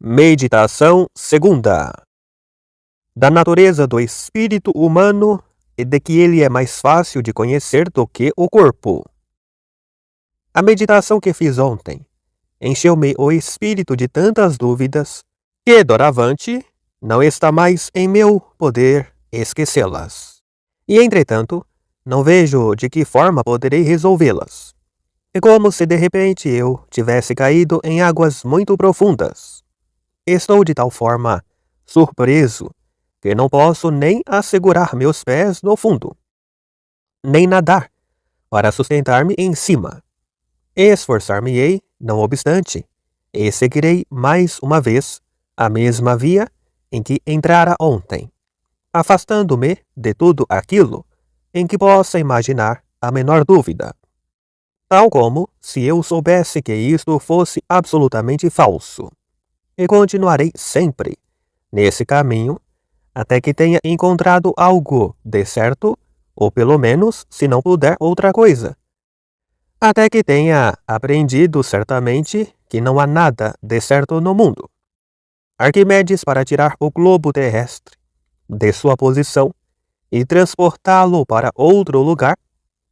Meditação segunda. Da natureza do espírito humano e de que ele é mais fácil de conhecer do que o corpo. A meditação que fiz ontem encheu-me o espírito de tantas dúvidas que, doravante, não está mais em meu poder esquecê-las. E, entretanto, não vejo de que forma poderei resolvê-las. É como se de repente eu tivesse caído em águas muito profundas. Estou de tal forma surpreso que não posso nem assegurar meus pés no fundo, nem nadar para sustentar-me em cima. Esforçar-me-ei, não obstante, e seguirei mais uma vez a mesma via em que entrara ontem, afastando-me de tudo aquilo em que possa imaginar a menor dúvida. Tal como se eu soubesse que isto fosse absolutamente falso. E continuarei sempre nesse caminho até que tenha encontrado algo de certo, ou pelo menos, se não puder, outra coisa. Até que tenha aprendido certamente que não há nada de certo no mundo. Arquimedes, para tirar o globo terrestre de sua posição e transportá-lo para outro lugar,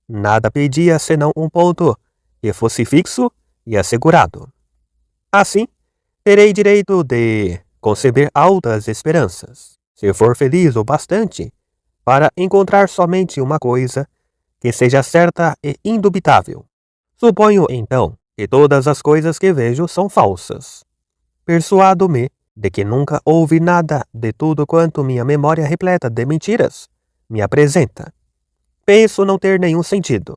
nada pedia senão um ponto que fosse fixo e assegurado. Assim, terei direito de conceber altas esperanças, se for feliz o bastante, para encontrar somente uma coisa que seja certa e indubitável. Suponho, então, que todas as coisas que vejo são falsas. Persuado-me de que nunca houve nada de tudo quanto minha memória repleta de mentiras me apresenta. Penso não ter nenhum sentido.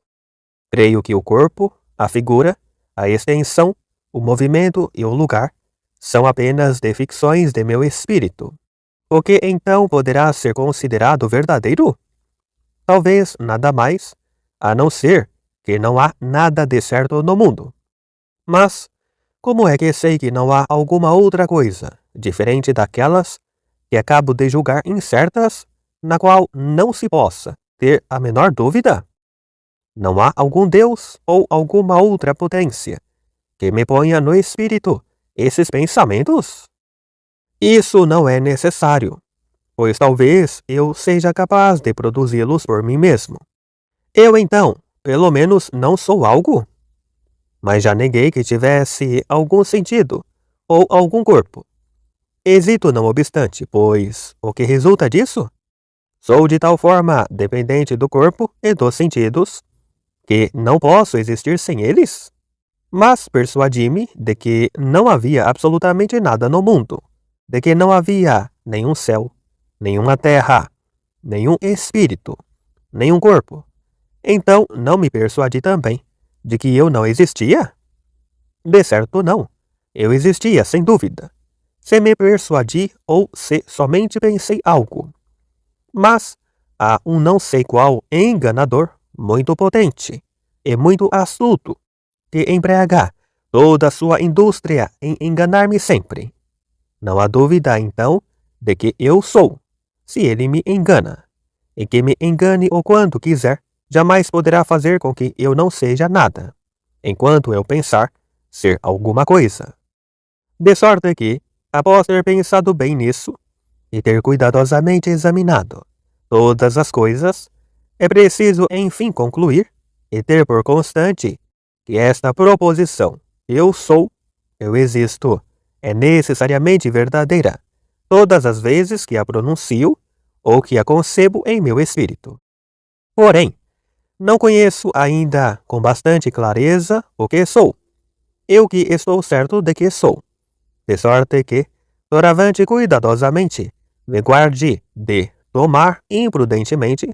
Creio que o corpo, a figura, a extensão, o movimento e o lugar são apenas de ficções de meu espírito. O que então poderá ser considerado verdadeiro? Talvez nada mais, a não ser que não há nada de certo no mundo. Mas, como é que sei que não há alguma outra coisa, diferente daquelas que acabo de julgar incertas, na qual não se possa ter a menor dúvida? Não há algum Deus ou alguma outra potência que me ponha no espírito esses pensamentos? Isso não é necessário, pois talvez eu seja capaz de produzi-los por mim mesmo. Eu então, pelo menos, não sou algo? Mas já neguei que tivesse algum sentido ou algum corpo. Hesito não obstante, pois o que resulta disso? Sou de tal forma dependente do corpo e dos sentidos que não posso existir sem eles? Mas persuadi-me de que não havia absolutamente nada no mundo, de que não havia nenhum céu, nenhuma terra, nenhum espírito, nenhum corpo. Então não me persuadi também de que eu não existia? De certo não, eu existia sem dúvida, se me persuadi ou se somente pensei algo. Mas há um não sei qual enganador muito potente e muito astuto, que emprega toda a sua indústria em enganar-me sempre. Não há dúvida, então, de que eu sou, se ele me engana, e que me engane o quanto quiser, jamais poderá fazer com que eu não seja nada, enquanto eu pensar ser alguma coisa. De sorte que, após ter pensado bem nisso, e ter cuidadosamente examinado todas as coisas, é preciso enfim concluir e ter por constante que esta proposição, eu sou, eu existo, é necessariamente verdadeira, todas as vezes que a pronuncio ou que a concebo em meu espírito. Porém, não conheço ainda com bastante clareza o que sou, eu que estou certo de que sou, de sorte que, doravante cuidadosamente, me guarde de tomar imprudentemente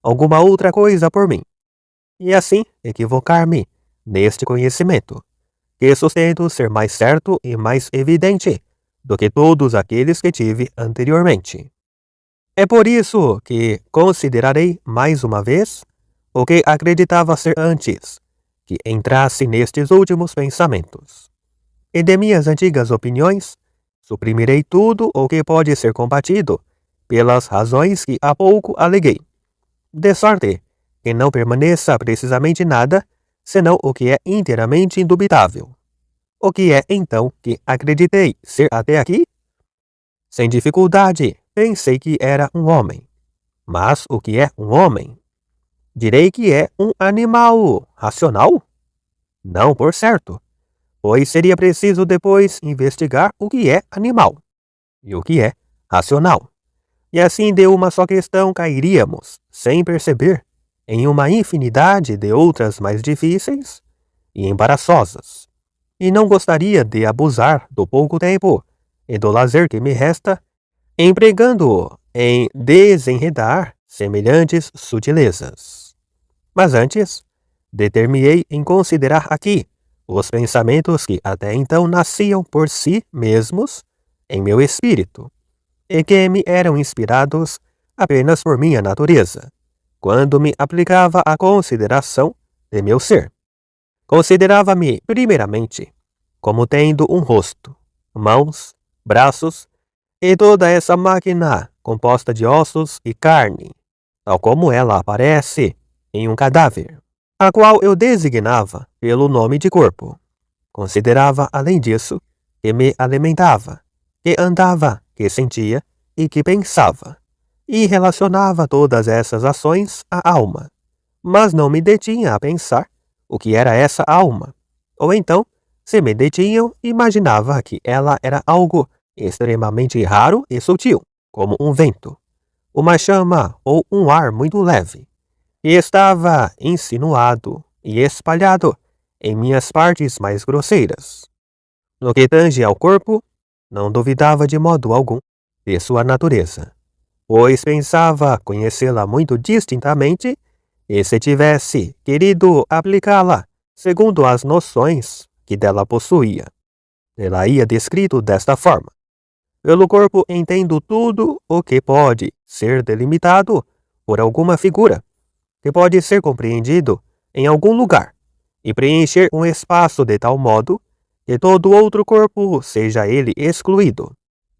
alguma outra coisa por mim, e assim equivocar-me neste conhecimento, que sustento ser mais certo e mais evidente do que todos aqueles que tive anteriormente. É por isso que considerarei mais uma vez o que acreditava ser antes que entrasse nestes últimos pensamentos. E de minhas antigas opiniões, suprimirei tudo o que pode ser combatido pelas razões que há pouco aleguei, de sorte que não permaneça precisamente nada, senão o que é inteiramente indubitável. O que é então que acreditei ser até aqui? Sem dificuldade, pensei que era um homem. Mas o que é um homem? Direi que é um animal racional? Não, por certo, pois seria preciso depois investigar o que é animal e o que é racional. E assim de uma só questão cairíamos, sem perceber, em uma infinidade de outras mais difíceis e embaraçosas. E não gostaria de abusar do pouco tempo e do lazer que me resta, empregando-o em desenredar semelhantes sutilezas. Mas antes, determinei em considerar aqui os pensamentos que até então nasciam por si mesmos em meu espírito, e que me eram inspirados apenas por minha natureza, quando me aplicava à consideração de meu ser. Considerava-me, primeiramente, como tendo um rosto, mãos, braços e toda essa máquina composta de ossos e carne, tal como ela aparece em um cadáver, a qual eu designava pelo nome de corpo. Considerava, além disso, que me alimentava, que andava, que sentia e que pensava, e relacionava todas essas ações à alma, mas não me detinha a pensar o que era essa alma, ou então, se me detinham, imaginava que ela era algo extremamente raro e sutil, como um vento, uma chama ou um ar muito leve, e estava insinuado e espalhado em minhas partes mais grosseiras. No que tange ao corpo, não duvidava de modo algum de sua natureza, pois pensava conhecê-la muito distintamente, e se tivesse querido aplicá-la segundo as noções que dela possuía, ela-ia descrito desta forma: pelo corpo entendo tudo o que pode ser delimitado por alguma figura, que pode ser compreendido em algum lugar, e preencher um espaço de tal modo que todo outro corpo seja ele excluído,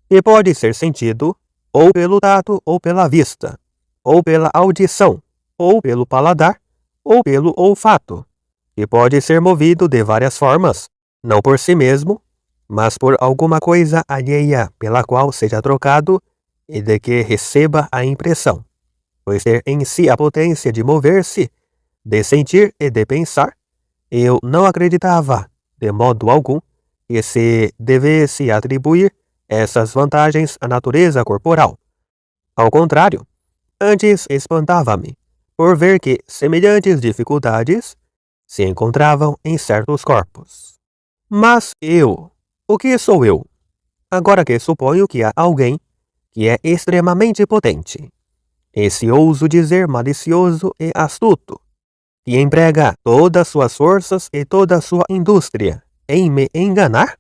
que pode ser sentido ou pelo tato ou pela vista, ou pela audição, ou pelo paladar, ou pelo olfato, que pode ser movido de várias formas, não por si mesmo, mas por alguma coisa alheia pela qual seja trocado e de que receba a impressão, pois ter em si a potência de mover-se, de sentir e de pensar, eu não acreditava, de modo algum, que se devesse atribuir essas vantagens à natureza corporal. Ao contrário, antes espantava-me por ver que semelhantes dificuldades se encontravam em certos corpos. Mas eu, o que sou eu? Agora que suponho que há alguém que é extremamente potente, e se ouso dizer malicioso e astuto, que emprega todas suas forças e toda sua indústria em me enganar?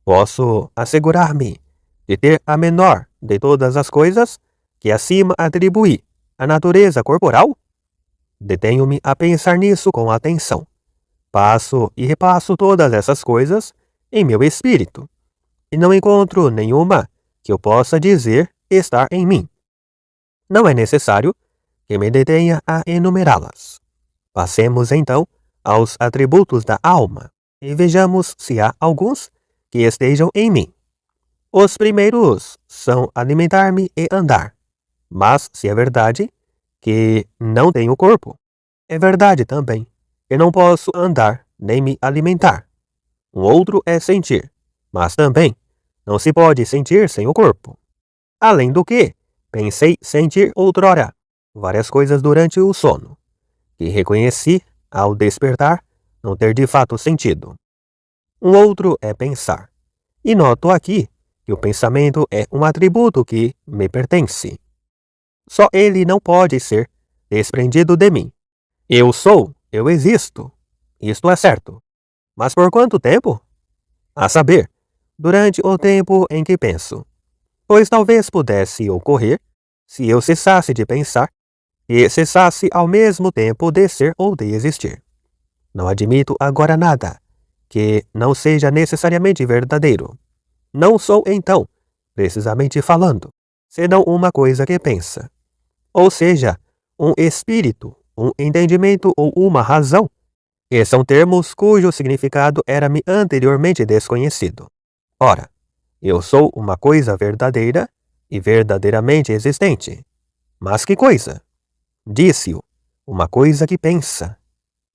Posso assegurar-me de ter a menor de todas as coisas que acima atribuí à natureza corporal? Detenho-me a pensar nisso com atenção. Passo e repasso todas essas coisas em meu espírito, e não encontro nenhuma que eu possa dizer estar em mim. Não é necessário que me detenha a enumerá-las. Passemos então aos atributos da alma e vejamos se há alguns que estejam em mim. Os primeiros são alimentar-me e andar. Mas se é verdade que não tenho corpo, é verdade também que não posso andar nem me alimentar. Um outro é sentir, mas também não se pode sentir sem o corpo. Além do que, pensei sentir outrora várias coisas durante o sono, que reconheci, ao despertar, não ter de fato sentido. Um outro é pensar, e noto aqui que o pensamento é um atributo que me pertence. Só ele não pode ser desprendido de mim. Eu sou, eu existo. Isto é certo. Mas por quanto tempo? A saber, durante o tempo em que penso. Pois talvez pudesse ocorrer, se eu cessasse de pensar, e cessasse ao mesmo tempo de ser ou de existir. Não admito agora nada que não seja necessariamente verdadeiro. Não sou, então, precisamente falando, senão uma coisa que pensa. Ou seja, um espírito, um entendimento ou uma razão e são termos cujo significado era-me anteriormente desconhecido. Ora, eu sou uma coisa verdadeira e verdadeiramente existente. Mas que coisa? Disse-o, uma coisa que pensa.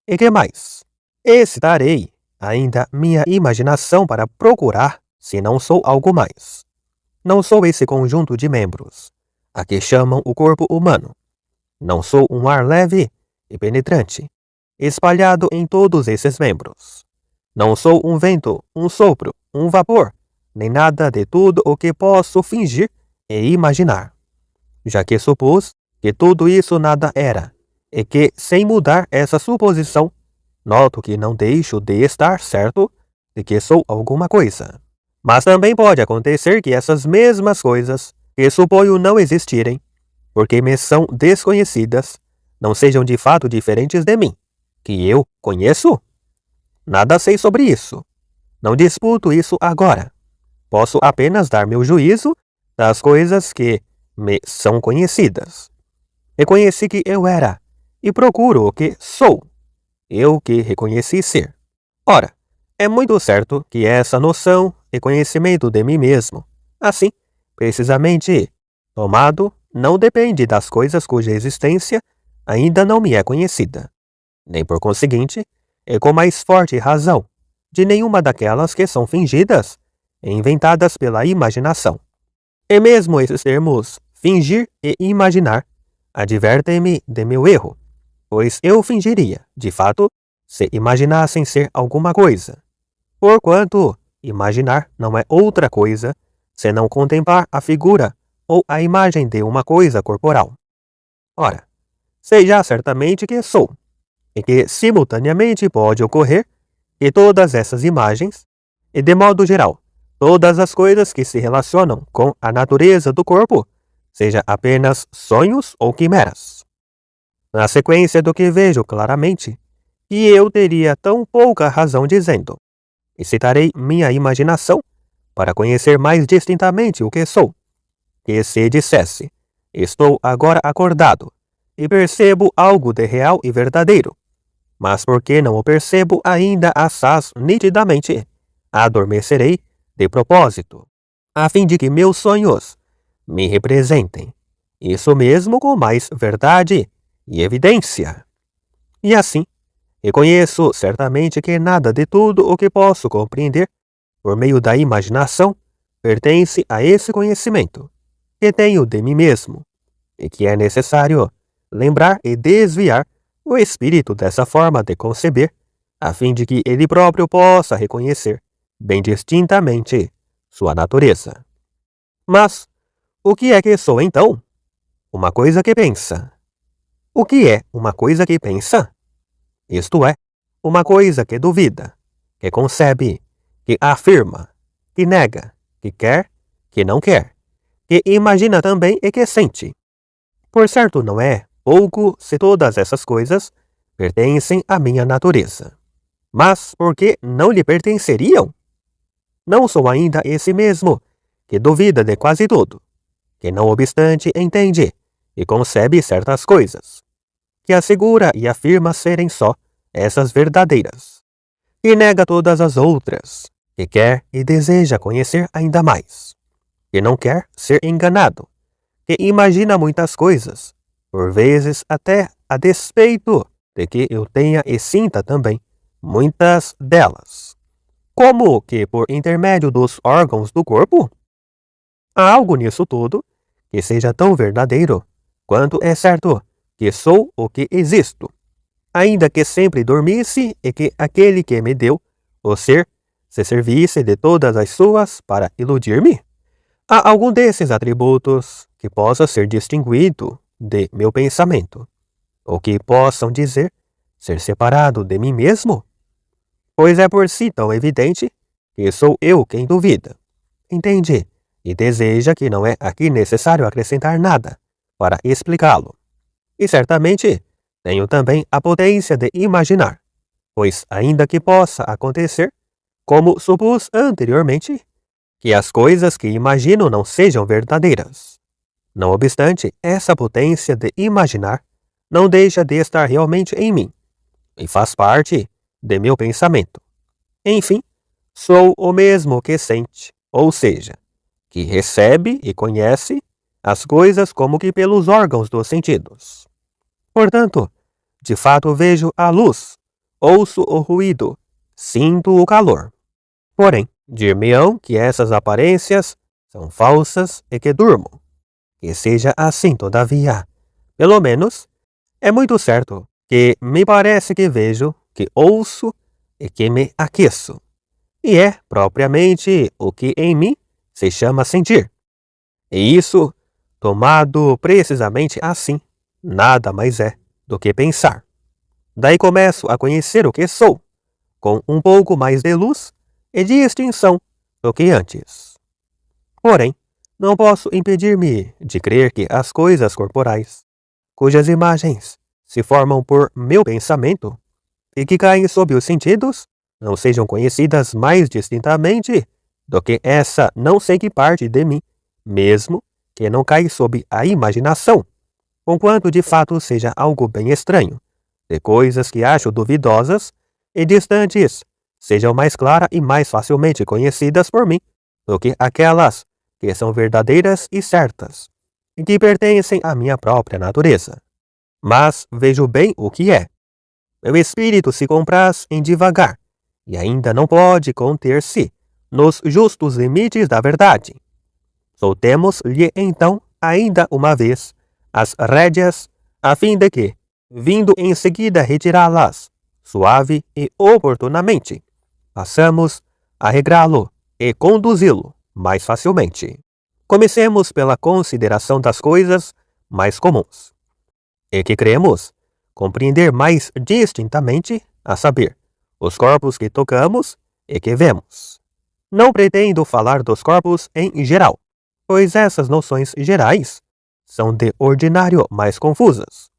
E que mais? Excitarei ainda minha imaginação para procurar se não sou algo mais. Não sou esse conjunto de membros, a que chamam o corpo humano. Não sou um ar leve e penetrante, espalhado em todos esses membros. Não sou um vento, um sopro, um vapor, nem nada de tudo o que posso fingir e imaginar. Já que supus que tudo isso nada era, e que, sem mudar essa suposição, noto que não deixo de estar certo de que sou alguma coisa. Mas também pode acontecer que essas mesmas coisas, que suponho não existirem, porque me são desconhecidas, não sejam de fato diferentes de mim, que eu conheço? Nada sei sobre isso. Não disputo isso agora. Posso apenas dar meu juízo das coisas que me são conhecidas. Reconheci que eu era, e procuro o que sou, eu que reconheci ser. Ora, é muito certo que essa noção e conhecimento de mim mesmo, assim, precisamente, tomado, não depende das coisas cuja existência ainda não me é conhecida, nem por conseguinte, e com mais forte razão, de nenhuma daquelas que são fingidas e inventadas pela imaginação. E mesmo esses termos, fingir e imaginar, advertem-me de meu erro, pois eu fingiria, de fato, se imaginassem ser alguma coisa. Porquanto, imaginar não é outra coisa senão contemplar a figura ou a imagem de uma coisa corporal. Ora, sei já certamente que sou, e que simultaneamente pode ocorrer que todas essas imagens, e de modo geral, todas as coisas que se relacionam com a natureza do corpo, seja apenas sonhos ou quimeras. Na sequência do que vejo claramente, e eu teria tão pouca razão dizendo, excitarei minha imaginação para conhecer mais distintamente o que sou, que se dissesse, estou agora acordado e percebo algo de real e verdadeiro, mas porque não o percebo ainda assaz nitidamente, adormecerei de propósito, a fim de que meus sonhos me representem, isso mesmo com mais verdade e evidência. E assim, reconheço certamente que nada de tudo o que posso compreender por meio da imaginação pertence a esse conhecimento que tenho de mim mesmo, e que é necessário lembrar e desviar o espírito dessa forma de conceber, a fim de que ele próprio possa reconhecer bem distintamente sua natureza. Mas o que é que sou então? Uma coisa que pensa. O que é uma coisa que pensa? Isto é, uma coisa que duvida, que concebe, que afirma, que nega, que quer, que não quer, que imagina também e que sente. Por certo, não é pouco se todas essas coisas pertencem à minha natureza. Mas por que não lhe pertenceriam? Não sou ainda esse mesmo, que duvida de quase tudo, que não obstante entende e concebe certas coisas, que assegura e afirma serem só essas verdadeiras, e nega todas as outras, que quer e deseja conhecer ainda mais, que não quer ser enganado, que imagina muitas coisas, por vezes até a despeito de que eu tenha e sinta também muitas delas. Como que por intermédio dos órgãos do corpo? Há algo nisso tudo que seja tão verdadeiro quanto é certo que sou o que existo, ainda que sempre dormisse e que aquele que me deu o ser se servisse de todas as suas para iludir-me? Há algum desses atributos que possa ser distinguido de meu pensamento, ou que possam dizer ser separado de mim mesmo? Pois é por si tão evidente que sou eu quem duvida, entende, e deseja que não é aqui necessário acrescentar nada para explicá-lo. E certamente tenho também a potência de imaginar, pois ainda que possa acontecer, como supus anteriormente, que as coisas que imagino não sejam verdadeiras. Não obstante, essa potência de imaginar não deixa de estar realmente em mim, e faz parte de meu pensamento. Enfim, sou o mesmo que sente, ou seja, que recebe e conhece as coisas como que pelos órgãos dos sentidos. Portanto, de fato vejo a luz, ouço o ruído, sinto o calor. Porém, dir-me-ão que essas aparências são falsas e que durmo. Que seja assim, todavia. Pelo menos, é muito certo que me parece que vejo, que ouço e que me aqueço. E é propriamente o que em mim se chama sentir. E isso, tomado precisamente assim, nada mais é do que pensar. Daí começo a conhecer o que sou, com um pouco mais de luz e de extinção do que antes. Porém, não posso impedir-me de crer que as coisas corporais, cujas imagens se formam por meu pensamento e que caem sob os sentidos, não sejam conhecidas mais distintamente do que essa não sei que parte de mim, mesmo que não caia sob a imaginação, conquanto de fato seja algo bem estranho, de coisas que acho duvidosas e distantes, sejam mais claras e mais facilmente conhecidas por mim do que aquelas que são verdadeiras e certas, e que pertencem à minha própria natureza. Mas vejo bem o que é. Meu espírito se compraz em divagar, e ainda não pode conter-se nos justos limites da verdade. Soltemos-lhe então, ainda uma vez, as rédeas, a fim de que, vindo em seguida retirá-las, suave e oportunamente, passamos a regrá-lo e conduzi-lo mais facilmente. Comecemos pela consideração das coisas mais comuns, e que cremos compreender mais distintamente, a saber, os corpos que tocamos e que vemos. Não pretendo falar dos corpos em geral, pois essas noções gerais são de ordinário mais confusas,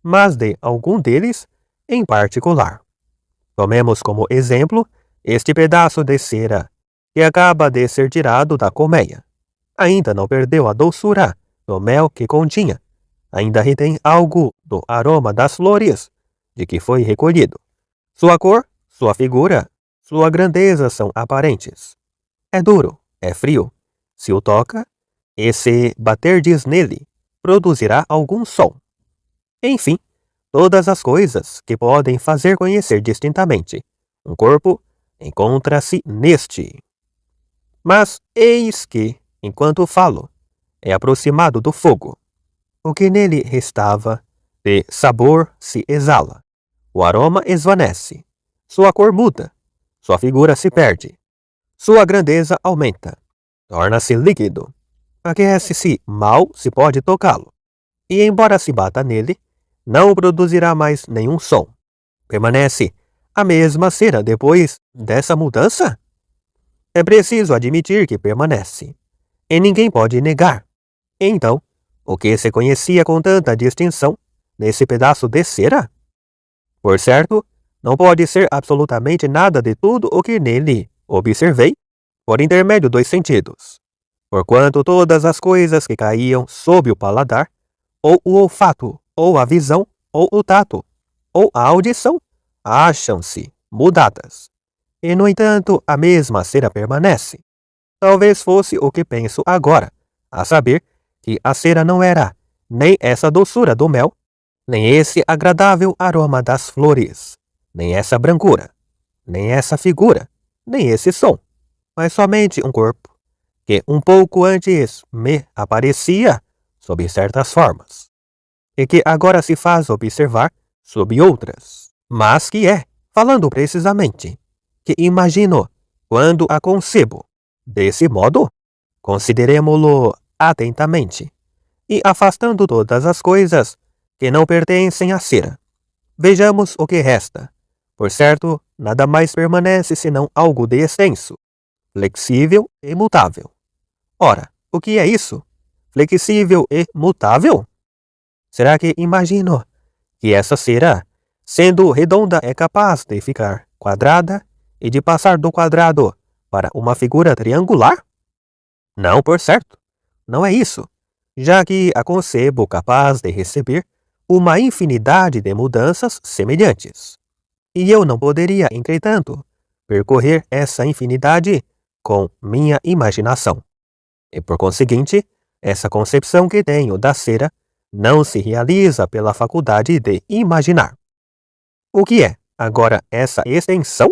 mas de algum deles em particular. Tomemos como exemplo este pedaço de cera que acaba de ser tirado da colmeia. Ainda não perdeu a doçura do mel que continha. Ainda retém algo do aroma das flores de que foi recolhido. Sua cor, sua figura, sua grandeza são aparentes. É duro, é frio. Se o toca, e se baterdes nele, produzirá algum som. Enfim, todas as coisas que podem fazer conhecer distintamente um corpo encontra-se neste. Mas eis que, enquanto falo, é aproximado do fogo. O que nele restava de sabor se exala. O aroma esvanece. Sua cor muda. Sua figura se perde. Sua grandeza aumenta. Torna-se líquido. Aquece-se mal se pode tocá-lo. E embora se bata nele, não produzirá mais nenhum som. Permanece a mesma cera depois dessa mudança? É preciso admitir que permanece. E ninguém pode negar. Então, o que se conhecia com tanta distinção nesse pedaço de cera? Por certo, não pode ser absolutamente nada de tudo o que nele observei por intermédio dos sentidos, porquanto todas as coisas que caíam sob o paladar, ou o olfato, ou a visão, ou o tato, ou a audição, acham-se mudadas. E, no entanto, a mesma cera permanece. Talvez fosse o que penso agora, a saber, que a cera não era nem essa doçura do mel, nem esse agradável aroma das flores, nem essa brancura, nem essa figura, nem esse som, mas somente um corpo, que um pouco antes me aparecia sob certas formas, e que agora se faz observar sob outras, mas que é, falando precisamente, que imagino quando a concebo. Desse modo, consideremo-lo atentamente, e afastando todas as coisas que não pertencem à cera, vejamos o que resta. Por certo, nada mais permanece senão algo de extenso, flexível e mutável. Ora, o que é isso? Flexível e mutável? Será que imagino que essa cera, sendo redonda, é capaz de ficar quadrada e de passar do quadrado para uma figura triangular? Não, por certo. Não é isso, já que a concebo capaz de receber uma infinidade de mudanças semelhantes. E eu não poderia, entretanto, percorrer essa infinidade com minha imaginação. E por conseguinte, essa concepção que tenho da cera não se realiza pela faculdade de imaginar. O que é, agora, essa extensão?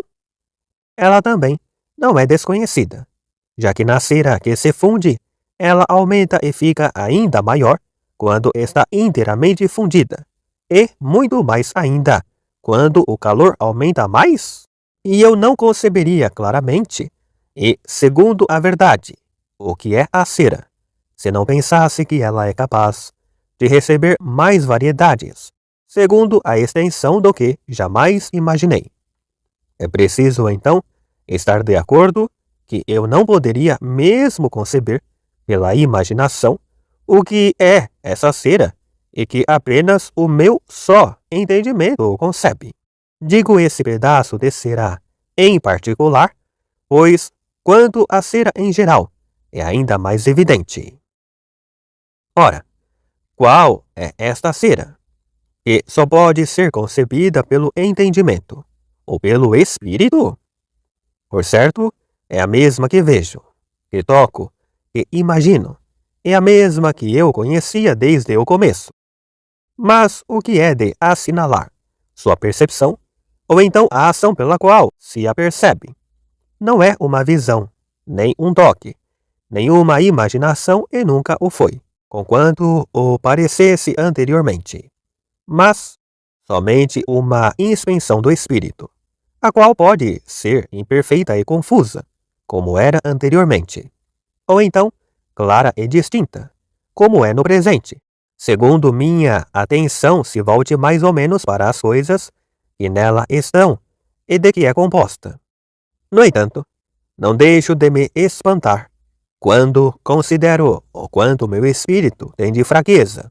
Ela também não é desconhecida, já que na cera que se funde, ela aumenta e fica ainda maior quando está inteiramente fundida, e muito mais ainda quando o calor aumenta mais. E eu não conceberia claramente, e segundo a verdade, o que é a cera, se não pensasse que ela é capaz de receber mais variedades, segundo a extensão do que jamais imaginei. É preciso, então, estar de acordo que eu não poderia mesmo conceber, pela imaginação, o que é essa cera, e que apenas o meu só entendimento o concebe. Digo esse pedaço de cera em particular, pois, quanto à cera em geral, é ainda mais evidente. Ora, qual é esta cera? Que só pode ser concebida pelo entendimento, ou pelo espírito? Por certo, é a mesma que vejo, que toco, que imagino, é a mesma que eu conhecia desde o começo. Mas o que é de assinalar? Sua percepção, ou então a ação pela qual se a percebe. Não é uma visão, nem um toque, nem uma imaginação e nunca o foi, conquanto o parecesse anteriormente. Mas somente uma inspeção do espírito, a qual pode ser imperfeita e confusa, como era anteriormente, ou então clara e distinta, como é no presente, segundo minha atenção se volte mais ou menos para as coisas que nela estão e de que é composta. No entanto, não deixo de me espantar quando considero o quanto meu espírito tem de fraqueza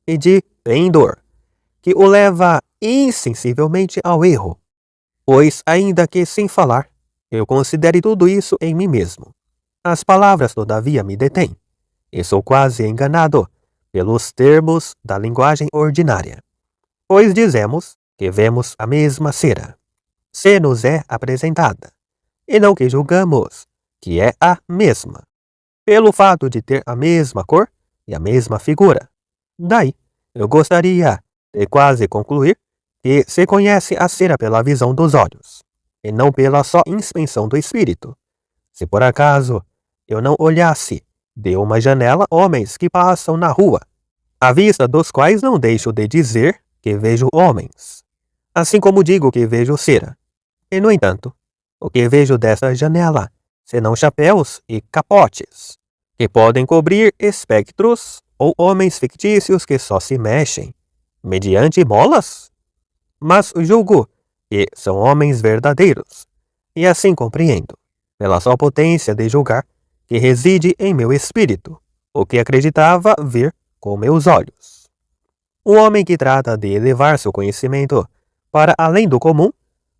e de pendor, que o leva insensivelmente ao erro, pois, ainda que sem falar, eu considere tudo isso em mim mesmo. As palavras, todavia, me detêm, e sou quase enganado pelos termos da linguagem ordinária, pois dizemos que vemos a mesma cera, se nos é apresentada, e não que julgamos que é a mesma, pelo fato de ter a mesma cor e a mesma figura. Daí, eu gostaria de quase concluir que se conhece a cera pela visão dos olhos, e não pela só inspeção do espírito. Se por acaso eu não olhasse de uma janela homens que passam na rua, à vista dos quais não deixo de dizer que vejo homens, assim como digo que vejo cera. E, no entanto, o que vejo dessa janela, senão chapéus e capotes, que podem cobrir espectros ou homens fictícios que só se mexem, mediante molas? Mas julgo que são homens verdadeiros, e assim compreendo, pela só potência de julgar, que reside em meu espírito, o que acreditava ver com meus olhos. Um homem que trata de elevar seu conhecimento para além do comum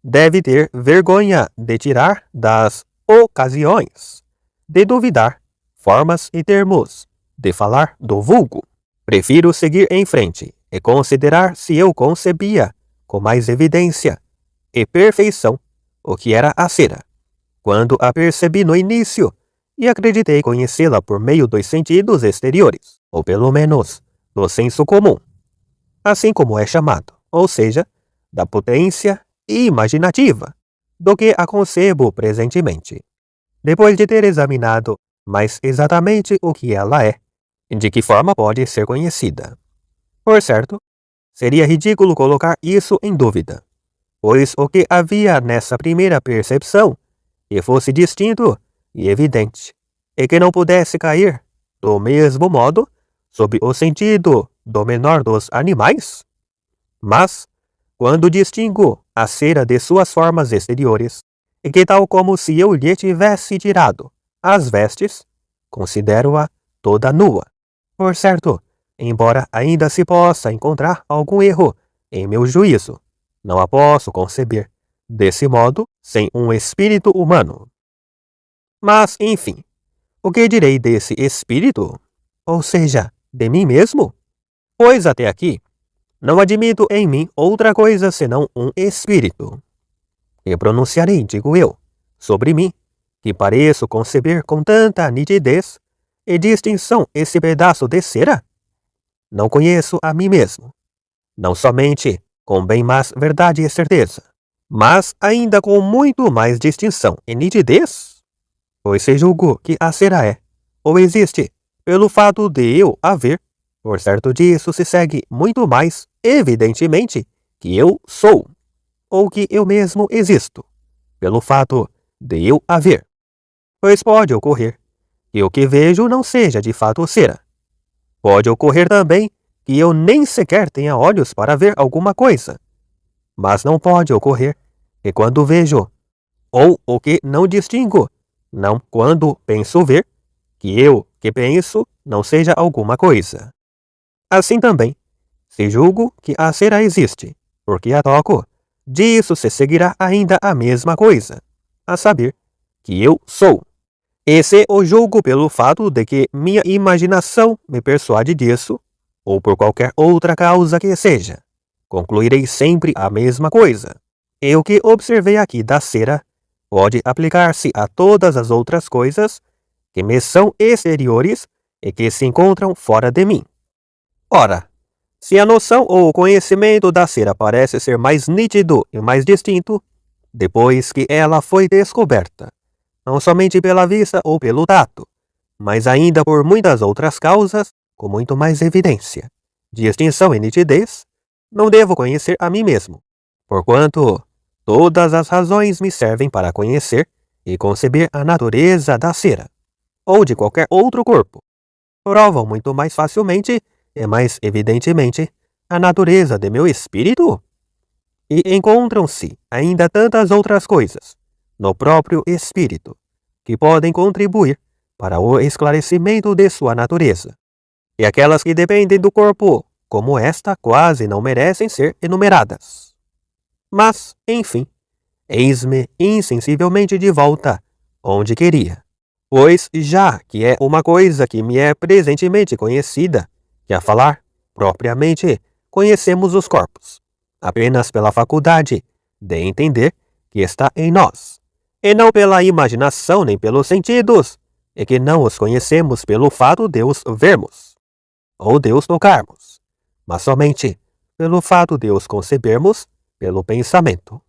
deve ter vergonha de tirar das ocasiões, de duvidar formas e termos, de falar do vulgo. Prefiro seguir em frente e considerar se eu concebia com mais evidência e perfeição o que era a cera, quando a percebi no início e acreditei conhecê-la por meio dos sentidos exteriores, ou pelo menos do senso comum, assim como é chamado, ou seja, da potência imaginativa, do que a concebo presentemente. Depois de ter examinado mais exatamente o que ela é, de que forma pode ser conhecida. Por certo, seria ridículo colocar isso em dúvida, pois o que havia nessa primeira percepção, que fosse distinto e evidente, e que não pudesse cair, do mesmo modo, sob o sentido do menor dos animais? Mas, quando distingo a cera de suas formas exteriores, e que tal como se eu lhe tivesse tirado as vestes, considero-a toda nua. Por certo, embora ainda se possa encontrar algum erro em meu juízo, não a posso conceber, desse modo, sem um espírito humano. Mas, enfim, o que direi desse espírito? Ou seja, de mim mesmo? Pois até aqui, não admito em mim outra coisa senão um espírito. E pronunciarei, digo eu, sobre mim, que pareço conceber com tanta nitidez e distinção esse pedaço de cera? Não conheço a mim mesmo, não somente com bem mais verdade e certeza, mas ainda com muito mais distinção e nitidez? Pois se julgo que a cera é, ou existe, pelo fato de eu a ver, por certo disso se segue muito mais, evidentemente, que eu sou, ou que eu mesmo existo, pelo fato de eu a ver. Pois pode ocorrer que o que vejo não seja de fato cera. Pode ocorrer também que eu nem sequer tenha olhos para ver alguma coisa. Mas não pode ocorrer que quando vejo, ou o que não distingo, não quando penso ver, que eu que penso não seja alguma coisa. Assim também, se julgo que a cera existe, porque a toco, disso se seguirá ainda a mesma coisa, a saber, que eu sou. E se o julgo pelo fato de que minha imaginação me persuade disso, ou por qualquer outra causa que seja, concluirei sempre a mesma coisa. E o que observei aqui da cera pode aplicar-se a todas as outras coisas que me são exteriores e que se encontram fora de mim. Ora, se a noção ou o conhecimento da cera parece ser mais nítido e mais distinto, depois que ela foi descoberta, não somente pela vista ou pelo tato, mas ainda por muitas outras causas, com muito mais evidência, distinção e nitidez, não devo conhecer a mim mesmo, porquanto todas as razões me servem para conhecer e conceber a natureza da cera, ou de qualquer outro corpo. Provam muito mais facilmente e mais evidentemente a natureza de meu espírito. E encontram-se ainda tantas outras coisas no próprio espírito que podem contribuir para o esclarecimento de sua natureza. E aquelas que dependem do corpo, como esta, quase não merecem ser enumeradas. Mas, enfim, eis-me insensivelmente de volta onde queria. Pois, já que é uma coisa que me é presentemente conhecida, que a falar, propriamente, conhecemos os corpos, apenas pela faculdade de entender que está em nós, e não pela imaginação nem pelos sentidos, e que não os conhecemos pelo fato de os vermos, ou de os tocarmos, mas somente pelo fato de os concebermos pelo pensamento.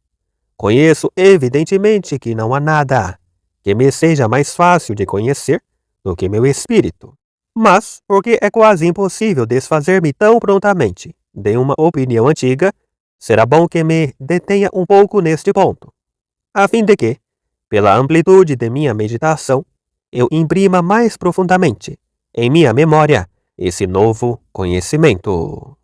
Conheço evidentemente que não há nada que me seja mais fácil de conhecer do que meu espírito, mas, porque é quase impossível desfazer-me tão prontamente de uma opinião antiga, será bom que me detenha um pouco neste ponto, a fim de que, pela amplitude de minha meditação, eu imprima mais profundamente em minha memória esse novo conhecimento.